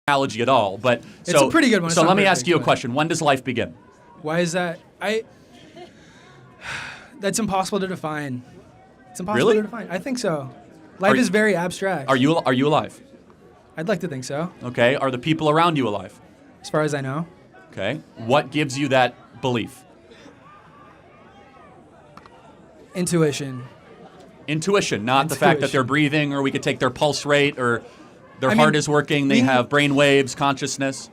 analogy at all, but It's a pretty good one. So let me ask you a question. When does life begin? Why is that? That's impossible to define. It's impossible Really? to define. I think so. Life is very abstract. Are you alive? I'd like to think so. Okay. Are the people around you alive? As far as I know. Okay. What gives you that belief? Intuition. Intuition, not the fact that they're breathing, or we could take their pulse rate, or their heart is working, they have brain waves, consciousness.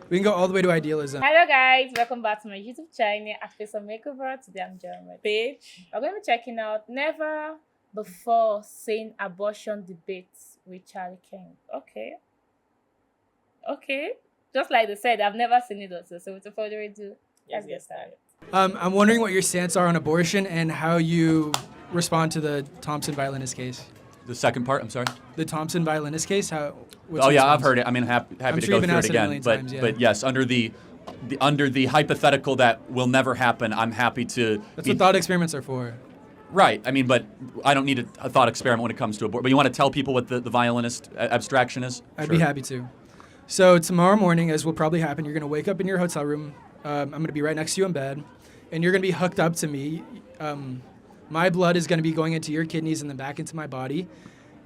We can go all the way to idealism. Hello guys, welcome back to my YouTube channel at Face Makeover. Today I'm joined my page. We're going to be checking out never before seen abortion debates with Charlie King. Okay. Just like they said, I've never seen it also. So without further ado, let's get started. I'm wondering what your stance are on abortion and how you respond to the Thompson violinist case. The second part, I'm sorry? The Thompson violinist case? Oh yeah, I've heard it. I mean, happy to go through it again. But yes, under the hypothetical that will never happen, I'm happy to. That's what thought experiments are for. Right. I mean, but I don't need a thought experiment when it comes to abortion. But you want to tell people what the violinist abstraction is? I'd be happy to. So tomorrow morning, as will probably happen, you're going to wake up in your hotel room. I'm going to be right next to you in bed, and you're going to be hooked up to me. My blood is going to be going into your kidneys and then back into my body,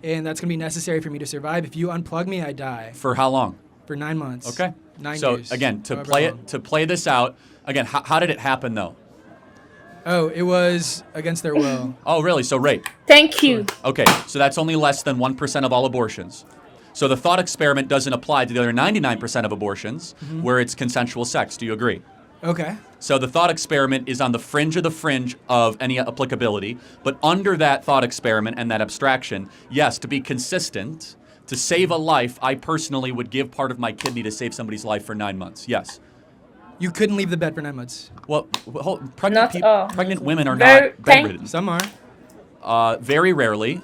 and that's going to be necessary for me to survive. If you unplug me, I die. For how long? For 9 months. Okay. 9 years. So again, to play this out, again, how did it happen though? Oh, it was against their will. Oh, really? So rape. Thank you. Okay, so that's only less than 1% of all abortions. So the thought experiment doesn't apply to the other 99% of abortions where it's consensual sex. Do you agree? Okay. So the thought experiment is on the fringe of any applicability, but under that thought experiment and that abstraction, yes, to be consistent, to save a life, I personally would give part of my kidney to save somebody's life for 9 months. Yes. You couldn't leave the bed for 9 months. Well, pregnant women are Very not bedridden. Some are. Very rarely.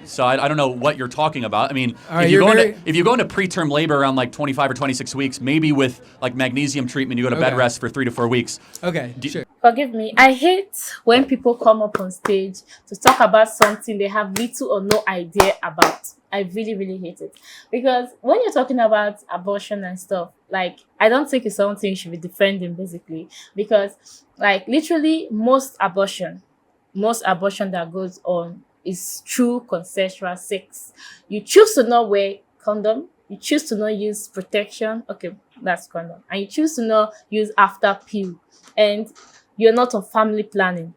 So I don't know what you're talking about. I mean, Right, if you go into preterm labor around like 25 or 26 weeks, maybe with like magnesium treatment, you go to bed rest for 3 to 4 weeks. Okay, sure. Forgive me. I hate when people come up on stage to talk about something they have little or no idea about. I really, really hate it. Because when you're talking about abortion and stuff, like, I don't think it's something you should be defending, basically. Because, like, literally, most abortion that goes on is through consensual sex. You choose to not wear condom. You choose to not use protection. Okay, that's condom. And you choose to not use after pill. And you're not on family planning.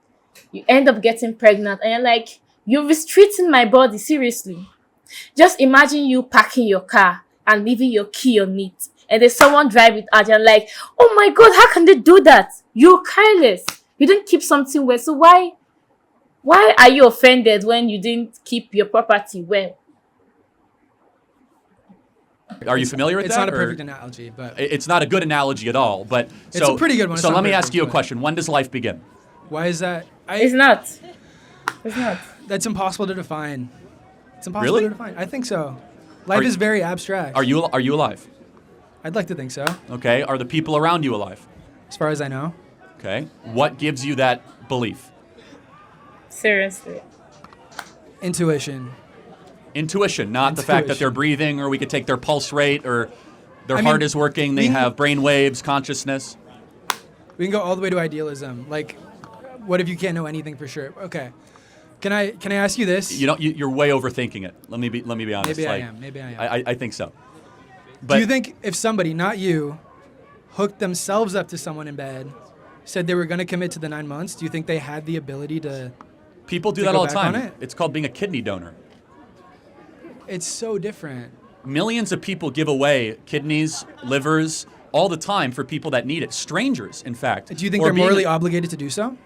You end up getting pregnant. And you're like, you're restricting my body, seriously. Just imagine you packing your car and leaving your key on it. And then someone drive it out. You're like, oh my God, how can they do that? You're careless. You didn't keep something well. So why are you offended when you didn't keep your property well? Are you familiar with that? It's not a perfect analogy, but it's not a good analogy at all. But it's a pretty good one. So let me ask you a question. When does life begin? Why is that? It's not. It's not. That's impossible to define. It's impossible to define. I think so. Life is very abstract. Are you alive? I'd like to think so. Okay. Are the people around you alive? As far as I know. Okay. What gives you that belief? Seriously. Intuition. Intuition, not the fact that they're breathing, or we could take their pulse rate, or their heart is working, they have brain waves, consciousness. We can go all the way to idealism. Like, what if you can't know anything for sure? Okay. Can I ask you this? You're way overthinking it. Let me be honest. Maybe I am. I think so. But do you think if somebody, not you, hooked themselves up to someone in bed, said they were going to commit to the 9 months, do you think they had the ability to? People do that all the time. It's called being a kidney donor. It's so different. Millions of people give away kidneys, livers, all the time for people that need it. Strangers, in fact. Do you think they're morally obligated to do so?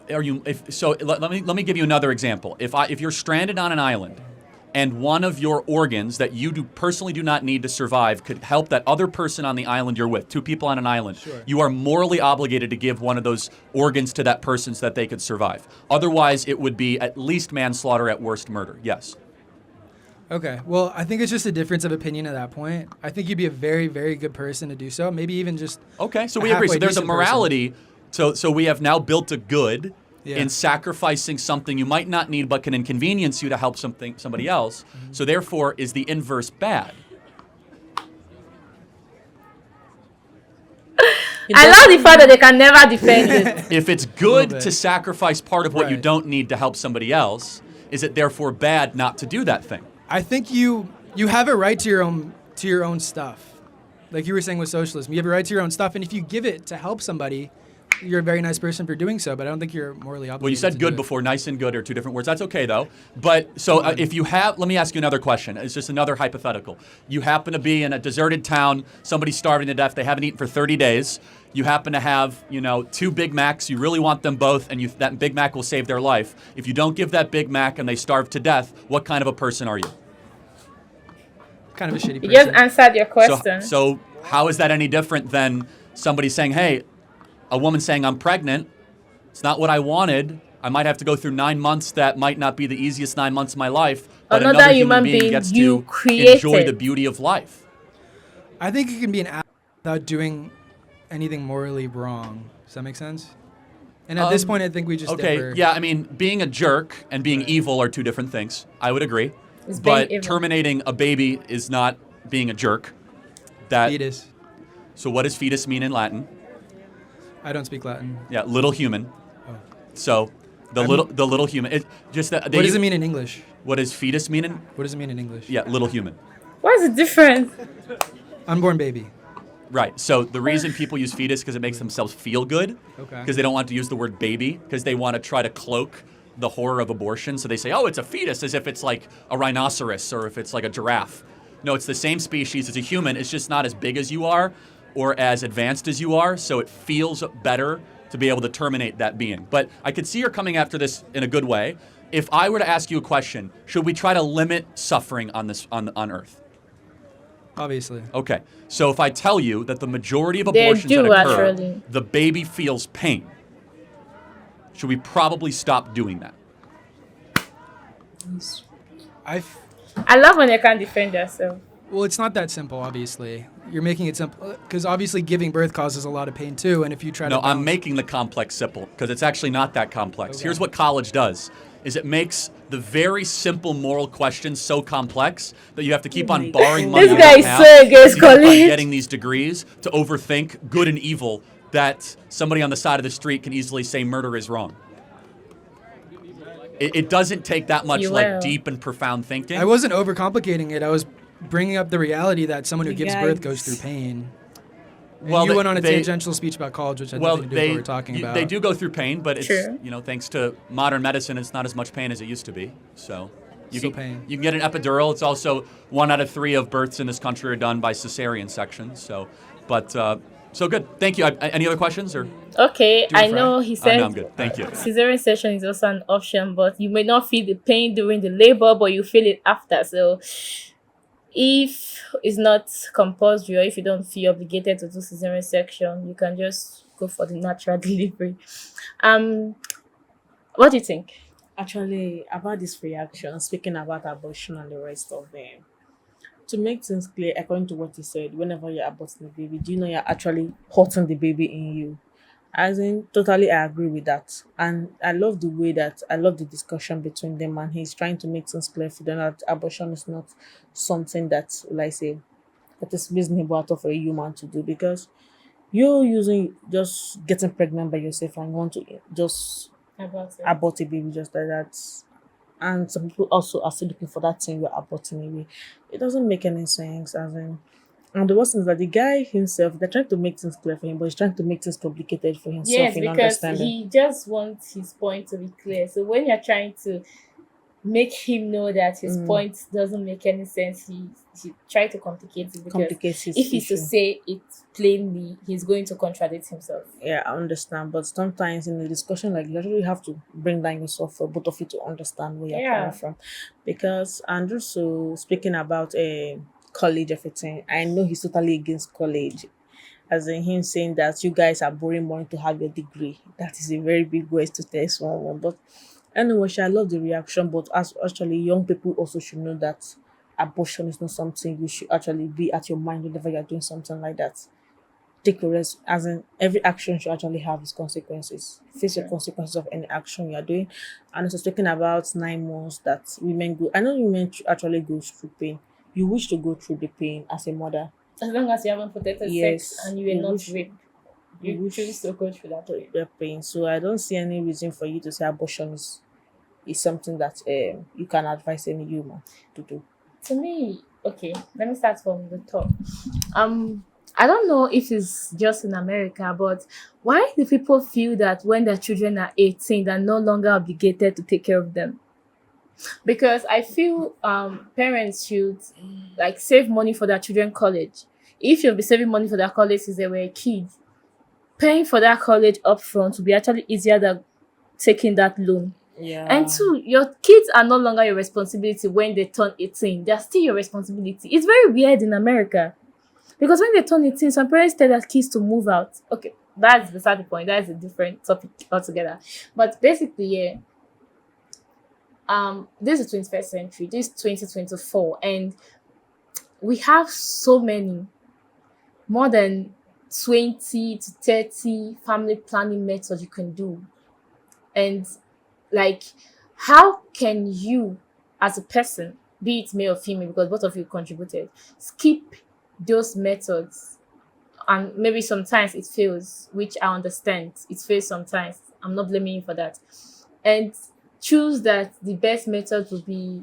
Let me give you another example. If you're stranded on an island, and one of your organs that you personally do not need to survive could help that other person on the island you're with, 2 people on an island, you are morally obligated to give one of those organs to that person so that they could survive. Otherwise, it would be at least manslaughter, at worst murder. Yes. Okay. Well, I think it's just a difference of opinion at that point. I think you'd be a very, very good person to do so. Maybe even just okay. So we agree. So there's a morality. So we have now built a good in sacrificing something you might not need but can inconvenience you to help somebody else. So therefore, is the inverse bad? I love the fact that they can never defend it. If it's little good bit. to sacrifice part of what you Right. don't need to help somebody else, is it therefore bad not to do that thing? I think you have a right to your own stuff. Like you were saying with socialism, you have a right to your own stuff, and if you give it to help somebody, you're a very nice person for doing so. But I don't think you're morally obligated. Well, you said to good do it. before. Nice and good are two different words. That's okay, though. But so if you have, let me ask you another question. It's just another hypothetical. You happen to be in a deserted town. Somebody's starving to death. They haven't eaten for 30 days. You happen to have, 2 Big Macs. You really want them both, and that Big Mac will save their life. If you don't give that Big Mac and they starve to death, what kind of a person are you? Kind of a shitty person. You just answered your question. So how is that any different than somebody saying, hey, a woman saying I'm pregnant, it's not what I wanted. I might have to go through 9 months that might not be the easiest 9 months of my life, but Another another human human being being gets you to created. enjoy the beauty of life. I think you can be an ass without doing anything morally wrong. Does that make sense? And at this point, I think we just Okay, differ. yeah, I mean, being a jerk and being evil are two different things. I would agree. It's being But evil. terminating a baby is not being a jerk. That Fetus. So what does fetus mean in Latin? I don't speak Latin. Yeah, little human. Oh. So the little human. What does it mean in English? What does fetus mean in? What does it mean in English? Yeah, little human. What is the difference? Unborn baby. Right. So the reason people use fetus because it makes themselves feel good. Okay. Because they don't want to use the word baby because they want to try to cloak the horror of abortion. So they say, oh, it's a fetus, as if it's like a rhinoceros or if it's like a giraffe. No, it's the same species as a human. It's just not as big as you are or as advanced as you are. So it feels better to be able to terminate that being. But I could see you're coming after this in a good way. If I were to ask you a question, should we try to limit suffering on Earth? Obviously. Okay, so if I tell you that the majority of They abortions do, that occur, actually. the baby feels pain, should we probably stop doing that? I love when they can't defend yourself. Well, it's not that simple, obviously. You're making it simple because obviously giving birth causes a lot of pain too. And if you try No, to, I'm making the complex simple because it's actually not that complex. Okay. Here's what college does: is it makes the very simple moral questions so complex that you have to keep on borrowing money. This you guy don't is have, so against to keep on college. getting these degrees to overthink good and evil that somebody on the side of the street can easily say murder is wrong. It doesn't take that much You like will. deep and profound thinking. I wasn't overcomplicating it. I was bringing up the reality that someone who gives birth goes through pain. And Well, you they- went on a they- tangential speech about college, which had Well, nothing to do with what we're talking about. they do go through pain, but it's True. thanks to modern medicine, it's not as much pain as it used to be. So you Still can pain. you can get an epidural. It's also 1 out of 3 of births in this country are done by cesarean section. So, but so good. Thank you. Any other questions or? Okay, Do it I for know us. he said No, I'm good. Thank you. cesarean section is also an option, but you may not feel the pain during the labor, but you feel it after. So if it's not compulsory or if you don't feel obligated to do cesarean section, you can just go for the natural delivery. What do you think? Actually, about this reaction, speaking about abortion and the rest of them, to make things clear, according to what he said, whenever you're aborting the baby, do you know you're actually hurting the baby in you? As in, totally, I agree with that. And I love the way that I love the discussion between them, and he's trying to make things clear for them that abortion is not something that, like say, that is reasonable out of a human to do, because you're using just getting pregnant by yourself and you want to just abort a baby just like that. And some people also are still looking for that thing you're aborting away. It doesn't make any sense. As in, and the worst thing is that the guy himself, they're trying to make things clear for him, but he's trying to make things complicated for himself Yes, in because understanding. he just wants his point to be clear. So when you're trying to make him know that his point doesn't make any sense, he try to complicate it, because Complicates his if he's to issue. say it plainly, he's going to contradict himself. Yeah, I understand. But sometimes in a discussion like that, you really have to bring down yourself for both of you to understand where you're Yeah. coming from. Because and also speaking about college, everything, I know he's totally against college. As in him saying that you guys are borrowing money to have your degree. That is a very big waste to tell someone. But anyway, I love the reaction, but as actually young people also should know that abortion is not something you should actually be at your mind whenever you're doing something like that. Take the rest, as in every action should actually have its consequences. Face the consequences of any action you're doing. And also speaking about 9 months that women go, I know women actually go through pain. You wish to go through the pain as a mother. As long as you haven't protected Yes, sex and you were you not wish- raped. You choose to go through that pain. the pain. So I don't see any reason for you to say abortion is something that you can advise any human to do. To me, okay, let me start from the top. Um, I don't know if it's just in America, but why do people feel that when their children are 18, they're no longer obligated to take care of them? Because I feel parents should like save money for their children college. If you'll be saving money for their college since they were a kid, paying for that college upfront will be actually easier than taking that loan. And Yeah. two, your kids are no longer your responsibility when they turn 18. They're still your responsibility. It's very weird in America. Because when they turn 18, some parents tell their kids to move out. Okay, that's beside the point. That is a different topic altogether. But basically, yeah, this is 21st century. This is 2024, and we have so many, more than 20 to 30 family planning methods you can do. And like, how can you, as a person, be it male or female, because both of you contributed, skip those methods? And maybe sometimes it fails, which I understand. It fails sometimes. I'm not blaming you for that. And choose that the best method would be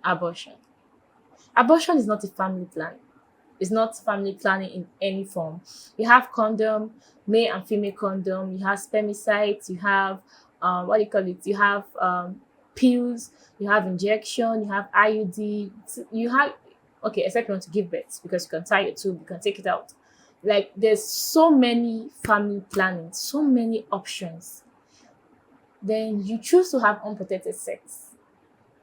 abortion. Abortion is not a family plan. It's not family planning in any form. You have condom, male and female condom. You have spermicides. You have what do you call it? You have pills. You have injection. You have IUD. You have, okay, except you want to give birth, because you can tie your tube. You can take it out. Like, there's so many family planning, so many options. Then you choose to have unprotected sex,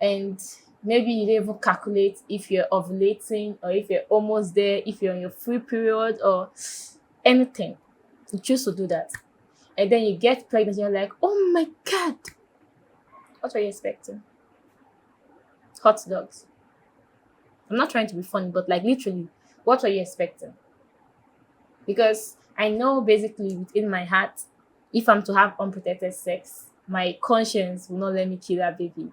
and maybe you don't even calculate if you're ovulating or if you're almost there, if you're on your free period or anything. You choose to do that, and then you get pregnant and you're like, oh my god, what were you expecting? Hot dogs. I'm not trying to be funny, but like, literally, what were you expecting? Because I know basically within my heart, if I'm to have unprotected sex, my conscience will not let me kill that baby.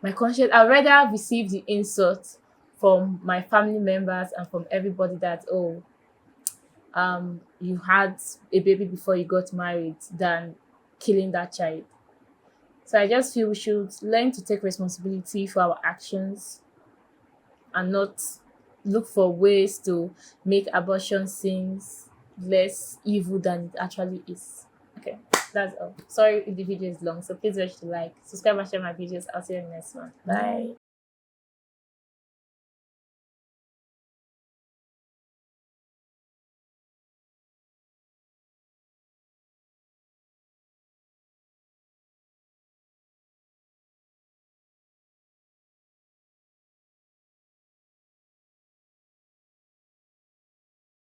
My conscience, I'd rather receive the insult from my family members and from everybody that, oh, you had a baby before you got married, than killing that child. So I just feel we should learn to take responsibility for our actions and not look for ways to make abortion seems less evil than it actually is. Okay, that's all. Sorry if the video is long, so please rush to like, subscribe, and share my videos. I'll see you in the next one. Bye.